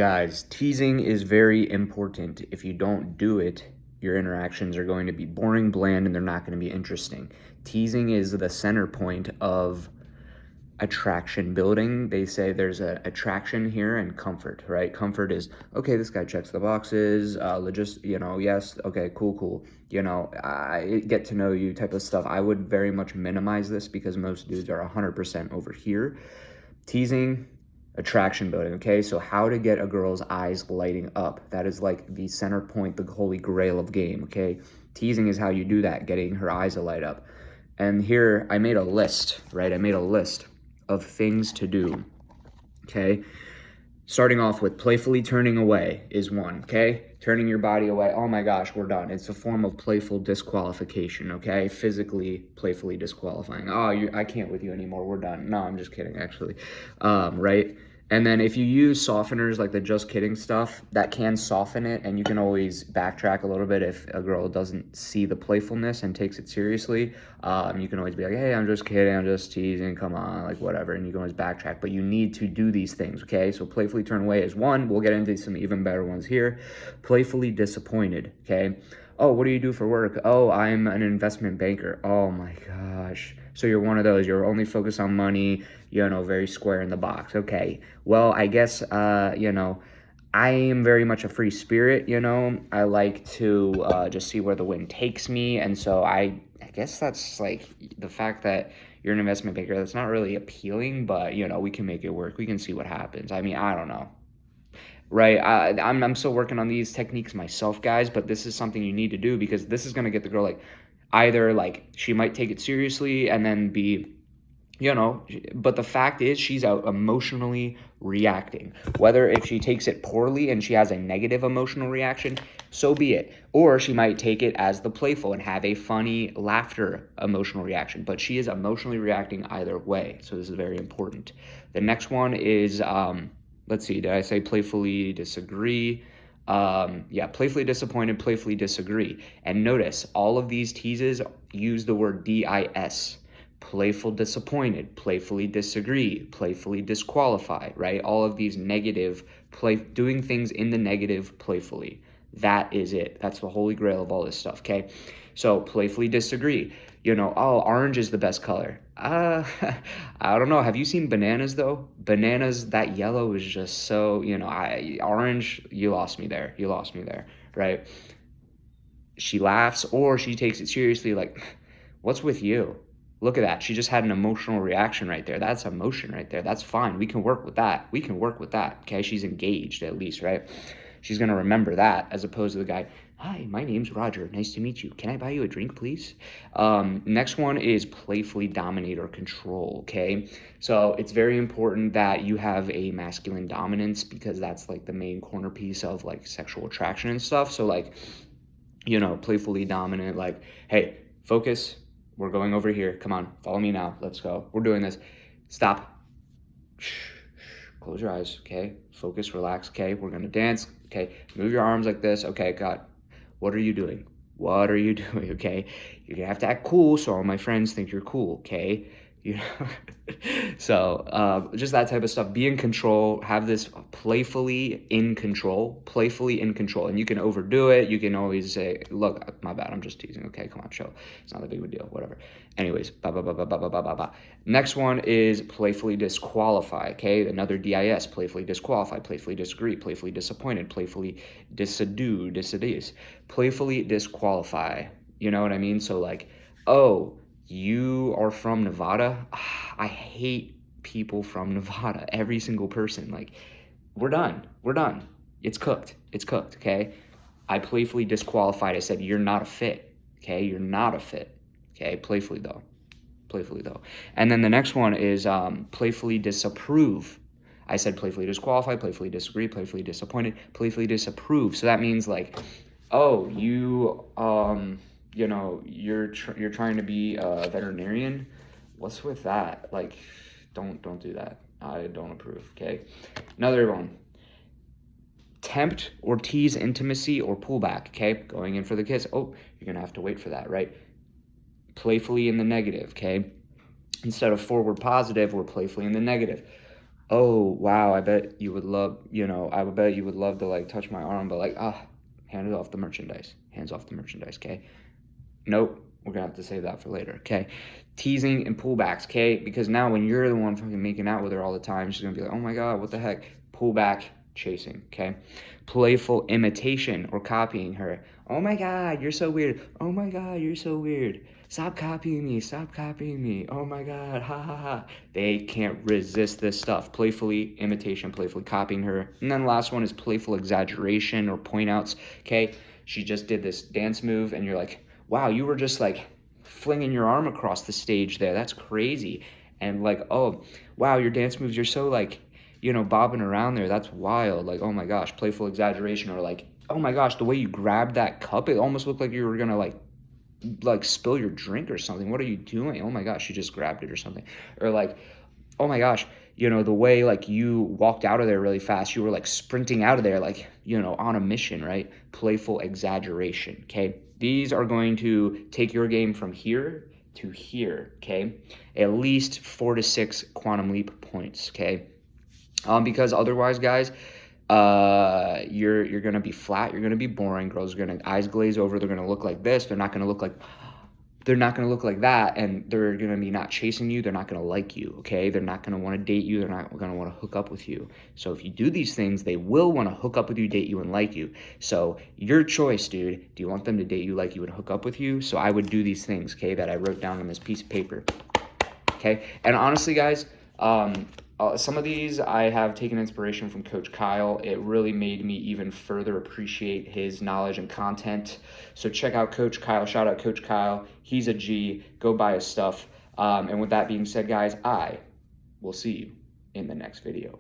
Guys, teasing is very important. If you don't do it, your interactions are going to be boring, bland, and they're not going to be interesting. Teasing is the center point of attraction building. They say there's a attraction here and comfort, right? Comfort is, okay, this guy checks the boxes, yes, okay, cool, I get to know you type of stuff. I would very much minimize this because most dudes are 100% over here. Teasing, attraction building, okay? So how to get a girl's eyes lighting up. That is like the center point, the holy grail of game, okay? Teasing is how you do that, getting her eyes to light up. And here I made a list, right? I made a list of things to do, okay? Starting off with playfully turning away is one, okay? Turning your body away. Oh my gosh, we're done. It's a form of playful disqualification, okay? Physically, playfully disqualifying. Oh, I can't with you anymore. We're done. No, I'm just kidding, actually. Right? And then if you use softeners like the just kidding stuff, that can soften it, and you can always backtrack a little bit if a girl doesn't see the playfulness and takes it seriously. You can always be like, hey, I'm just kidding, I'm just teasing, come on, like whatever, and you can always backtrack, but you need to do these things, okay? So playfully turn away is one. We'll get into some even better ones here. Playfully disappointed, okay? Oh, what do you do for work? Oh, I'm an investment banker. Oh my gosh. So you're one of those, you're only focused on money, very square in the box. Okay, well, I guess, I am very much a free spirit, I like to just see where the wind takes me. And so I guess that's like the fact that you're an investment banker, that's not really appealing, but, we can make it work. We can see what happens. I mean, I don't know. Right, I'm still working on these techniques myself, guys, but this is something you need to do because this is going to get the girl, like, either, like, she might take it seriously and then be, but the fact is she's out emotionally reacting. Whether if she takes it poorly and she has a negative emotional reaction, so be it. Or she might take it as the playful and have a funny laughter emotional reaction, but she is emotionally reacting either way, so this is very important. The next one is, let's see, did I say playfully disagree? Playfully disappointed, playfully disagree. And notice, all of these teases use the word DIS. Playful disappointed, playfully disagree, playfully disqualify, right? All of these negative, doing things in the negative playfully. That is it. That's the holy grail of all this stuff, okay? So playfully disagree. Oh, orange is the best color. I don't know. Have you seen bananas though? Bananas, that yellow is just so, orange, you lost me there. You lost me there, right? She laughs or she takes it seriously, like, what's with you? Look at that. She just had an emotional reaction right there. That's emotion right there. That's fine. We can work with that. We can work with that. Okay. She's engaged at least, right? She's going to remember that as opposed to the guy, hi, my name's Roger. Nice to meet you. Can I buy you a drink, please? Next one is playfully dominate or control. Okay. So it's very important that you have a masculine dominance because that's like the main corner piece of like sexual attraction and stuff. So like, playfully dominant, like, hey, focus. We're going over here. Come on, follow me now. Let's go. We're doing this. Stop. Shh. Close your eyes, okay? Focus, relax, okay? We're going to dance, okay? Move your arms like this. Okay, God. What are you doing? What are you doing, okay? You're going to have to act cool so all my friends think you're cool, okay? So just that type of stuff. Be in control. Have this playfully in control, and you can overdo it. You can always say, look, my bad, I'm just teasing. Okay, come on, chill. It's not a big of a deal, whatever. Anyways, next one is playfully disqualify. Okay, another DIS. Playfully disqualify, playfully disagree, playfully disappointed, playfully disseduce, playfully disqualify. You know what I mean? So like, oh, you are from Nevada? I hate people from Nevada. Every single person. Like, we're done. It's cooked, okay? I playfully disqualified. I said, you're not a fit, okay? You're not a fit, okay? Playfully, though. And then the next one is playfully disapprove. I said playfully disqualify, playfully disagree, playfully disappointed, playfully disapprove. So that means like, oh, you... you're trying to be a veterinarian. What's with that? Like, don't do that. I don't approve, okay? Another one. Tempt or tease intimacy or pullback, okay? Going in for the kiss. Oh, you're going to have to wait for that, right? Playfully in the negative, okay? Instead of forward positive, we're playfully in the negative. oh, wow, I bet you would love, I would bet you would love to like touch my arm, but like, hand it off the merchandise. Hands off the merchandise, okay? Nope, we're gonna have to save that for later, okay? Teasing and pullbacks, okay? Because now when you're the one fucking making out with her all the time, she's gonna be like, oh my God, what the heck? Pull back, chasing, okay? Playful imitation or copying her. Oh my God, you're so weird. Oh my God, you're so weird. Stop copying me, stop copying me. Oh my God, ha ha ha. They can't resist this stuff. Playfully imitation, playfully copying her. And then the last one is playful exaggeration or point outs, okay? She just did this dance move and you're like, wow, you were just like flinging your arm across the stage there. That's crazy. And like, oh, wow, your dance moves, you're so like, bobbing around there. That's wild. Like, oh my gosh, playful exaggeration. Or like, oh my gosh, the way you grabbed that cup, it almost looked like you were gonna like spill your drink or something. What are you doing? Oh my gosh, you just grabbed it or something. Or like, oh my gosh, the way like you walked out of there really fast, you were like sprinting out of there like, on a mission, right? Playful exaggeration, okay? These are going to take your game from here to here, okay? At least 4 to 6 quantum leap points, okay? Because otherwise, guys, you're gonna be flat, you're gonna be boring. Girls are gonna eyes glaze over, they're gonna look like this, they're not gonna look like that, and they're gonna be not chasing you, they're not gonna like you, okay? They're not gonna want to date you, they're not gonna want to hook up with you. So if you do these things, they will want to hook up with you, date you, and like you. So your choice, dude. Do you want them to date you, like you, and hook up with you? So I would do these things, okay, that I wrote down on this piece of paper, okay? And honestly, guys, some of these I have taken inspiration from Coach Kyle. It really made me even further appreciate his knowledge and content. So check out Coach Kyle. Shout out Coach Kyle. He's a G. Go buy his stuff. And with that being said, guys, I will see you in the next video.